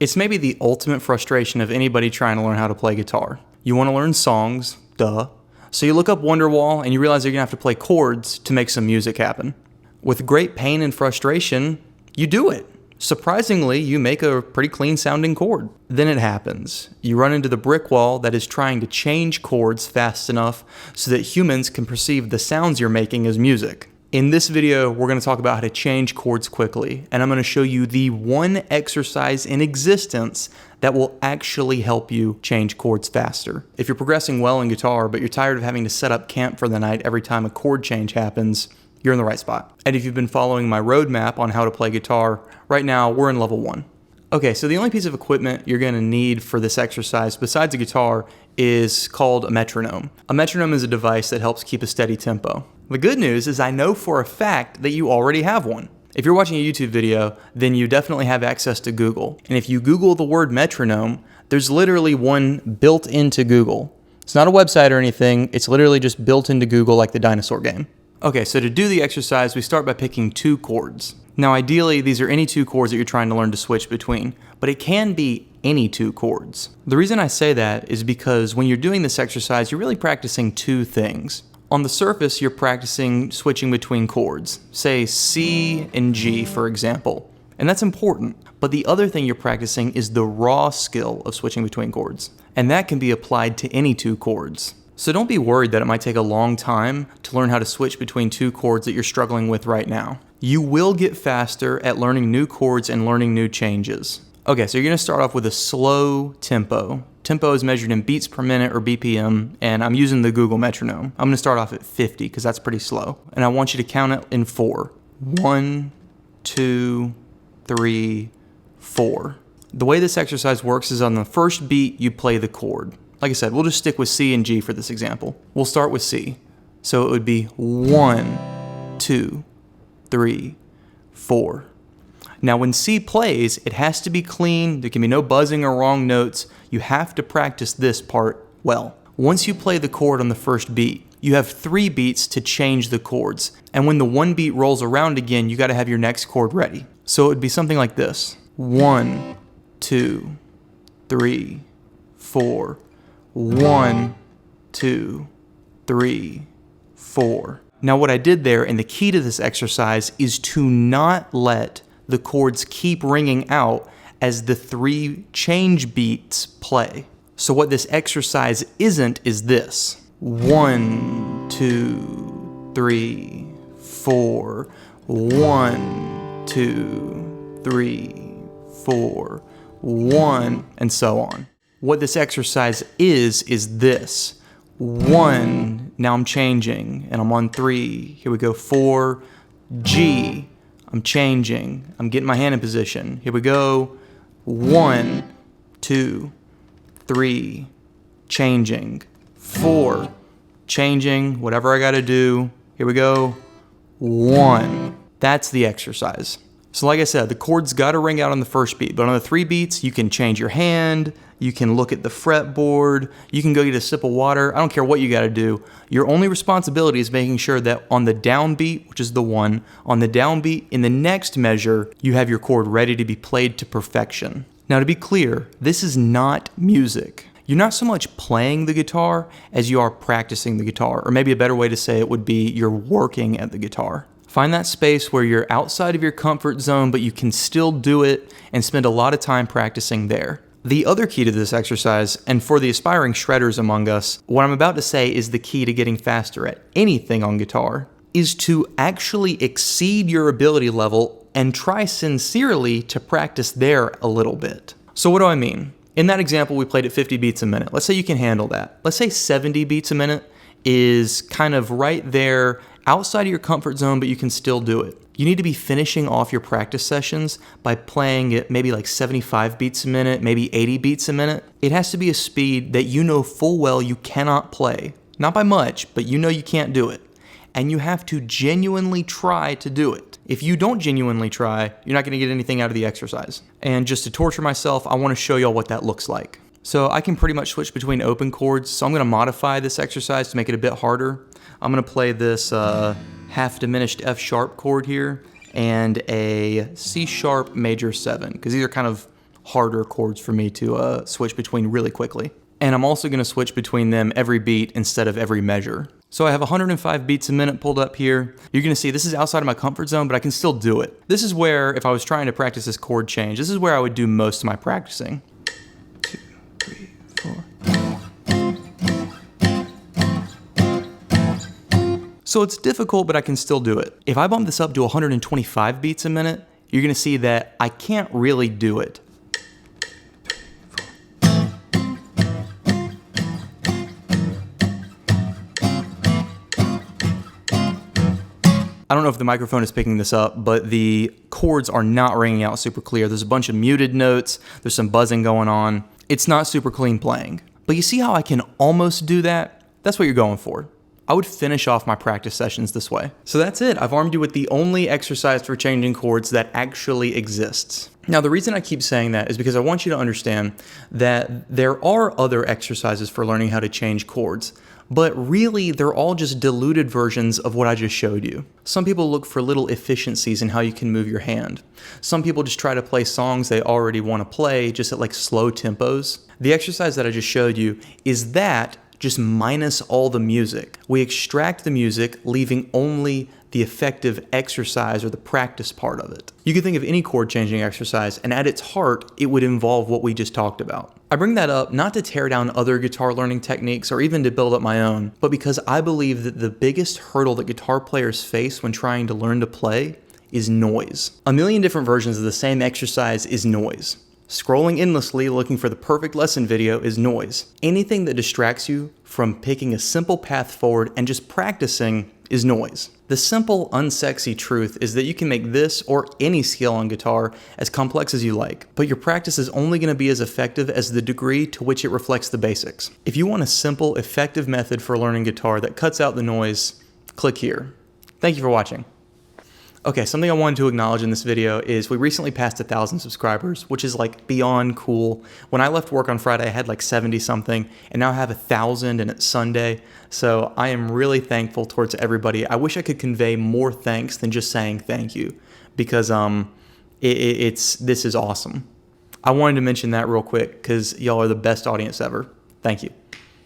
It's maybe the ultimate frustration of anybody trying to learn how to play guitar. You want to learn songs, duh. So you look up Wonderwall and you realize you're going to have to play chords to make some music happen. With great pain and frustration, you do it. Surprisingly, you make a pretty clean sounding chord. Then it happens. You run into the brick wall that is trying to change chords fast enough so that humans can perceive the sounds you're making as music. In this video, we're going to talk about how to change chords quickly, and I'm going to show you the one exercise in existence that will actually help you change chords faster. If you're progressing well in guitar, but you're tired of having to set up camp for the night every time a chord change happens, you're in the right spot. And if you've been following my roadmap on how to play guitar, right now we're in level 1. Okay, so the only piece of equipment you're going to need for this exercise besides a guitar is called a metronome. A metronome is a device that helps keep a steady tempo. The good news is I know for a fact that you already have one. If you're watching a YouTube video, then you definitely have access to Google. And if you Google the word metronome, there's literally one built into Google. It's not a website or anything, it's literally just built into Google like the dinosaur game. Okay, so to do the exercise, we start by picking 2 chords. Now ideally, these are any 2 chords that you're trying to learn to switch between, but it can be any 2 chords. The reason I say that is because when you're doing this exercise, you're really practicing 2 things. On the surface, you're practicing switching between chords, say C and G, for example, and that's important. But the other thing you're practicing is the raw skill of switching between chords, and that can be applied to any 2 chords. So don't be worried that it might take a long time to learn how to switch between 2 chords that you're struggling with right now. You will get faster at learning new chords and learning new changes. Okay, so you're going to start off with a slow tempo. Tempo is measured in beats per minute or BPM, and I'm using the Google metronome. I'm going to start off at 50 because that's pretty slow. And I want you to count it in 4. 1, 2, 3, 4. The way this exercise works is on the first beat, you play the chord. Like I said, we'll just stick with C and G for this example. We'll start with C. So it would be 1, 2, 3, 4. Now when C plays, it has to be clean, there can be no buzzing or wrong notes. You have to practice this part well. Once you play the chord on the first beat, you have 3 beats to change the chords. And when the 1 beat rolls around again, you gotta have your next chord ready. So it would be something like this. 1, 2, 3, 4. 1, 2, 3, 4. Now what I did there, and the key to this exercise, is to not let the chords keep ringing out as the 3 change beats play. So what this exercise isn't is this. 1, 2, 3, 4. 1, 2, 3, 4. 1, and so on. What this exercise is this. 1, now I'm changing, and I'm on 3. Here we go, 4, G, I'm changing, I'm getting my hand in position. Here we go, 1, 2, 3, changing, 4, changing, whatever I gotta do. Here we go, 1. That's the exercise. So like I said, the chords gotta ring out on the first beat, but on the 3 beats, you can change your hand, you can look at the fretboard, you can go get a sip of water, I don't care what you gotta do. Your only responsibility is making sure that on the downbeat, which is the 1, on the downbeat in the next measure, you have your chord ready to be played to perfection. Now to be clear, this is not music. You're not so much playing the guitar as you are practicing the guitar, or maybe a better way to say it would be you're working at the guitar. Find that space where you're outside of your comfort zone, but you can still do it and spend a lot of time practicing there. The other key to this exercise, and for the aspiring shredders among us, what I'm about to say is the key to getting faster at anything on guitar, is to actually exceed your ability level and try sincerely to practice there a little bit. So what do I mean? In that example, we played at 50 beats a minute. Let's say you can handle that. Let's say 70 beats a minute is kind of right there outside of your comfort zone, but you can still do it. You need to be finishing off your practice sessions by playing at maybe like 75 beats a minute, maybe 80 beats a minute. It has to be a speed that you know full well you cannot play. Not by much, but you know you can't do it. And you have to genuinely try to do it. If you don't genuinely try, you're not gonna get anything out of the exercise. And just to torture myself, I wanna show y'all what that looks like. So I can pretty much switch between open chords, so I'm gonna modify this exercise to make it a bit harder. I'm gonna play this half diminished F sharp chord here and a C sharp major 7, because these are kind of harder chords for me to switch between really quickly. And I'm also going to switch between them every beat instead of every measure. So I have 105 beats a minute pulled up here. You're going to see this is outside of my comfort zone, but I can still do it. This is where, if I was trying to practice this chord change, this is where I would do most of my practicing. 2, 3, 4. So it's difficult, but I can still do it. If I bump this up to 125 beats a minute, you're going to see that I can't really do it. I don't know if the microphone is picking this up, but the chords are not ringing out super clear. There's a bunch of muted notes. There's some buzzing going on. It's not super clean playing. But you see how I can almost do that? That's what you're going for. I would finish off my practice sessions this way. So that's it. I've armed you with the only exercise for changing chords that actually exists. Now, the reason I keep saying that is because I want you to understand that there are other exercises for learning how to change chords. But really, they're all just diluted versions of what I just showed you. Some people look for little efficiencies in how you can move your hand. Some people just try to play songs they already want to play, just at like slow tempos. The exercise that I just showed you is that, just minus all the music. We extract the music, leaving only the effective exercise or the practice part of it. You can think of any chord changing exercise, and at its heart, it would involve what we just talked about. I bring that up not to tear down other guitar learning techniques or even to build up my own, but because I believe that the biggest hurdle that guitar players face when trying to learn to play is noise. A million different versions of the same exercise is noise. Scrolling endlessly looking for the perfect lesson video is noise. Anything that distracts you from picking a simple path forward and just practicing is noise. The simple, unsexy truth is that you can make this or any skill on guitar as complex as you like, but your practice is only going to be as effective as the degree to which it reflects the basics. If you want a simple, effective method for learning guitar that cuts out the noise, click here. Thank you for watching. Okay, something I wanted to acknowledge in this video is we recently passed 1,000 subscribers, which is like beyond cool. When I left work on Friday, I had like 70 something, and now I have 1,000 and it's Sunday. So I am really thankful towards everybody. I wish I could convey more thanks than just saying thank you, because this is awesome. I wanted to mention that real quick because y'all are the best audience ever. Thank you.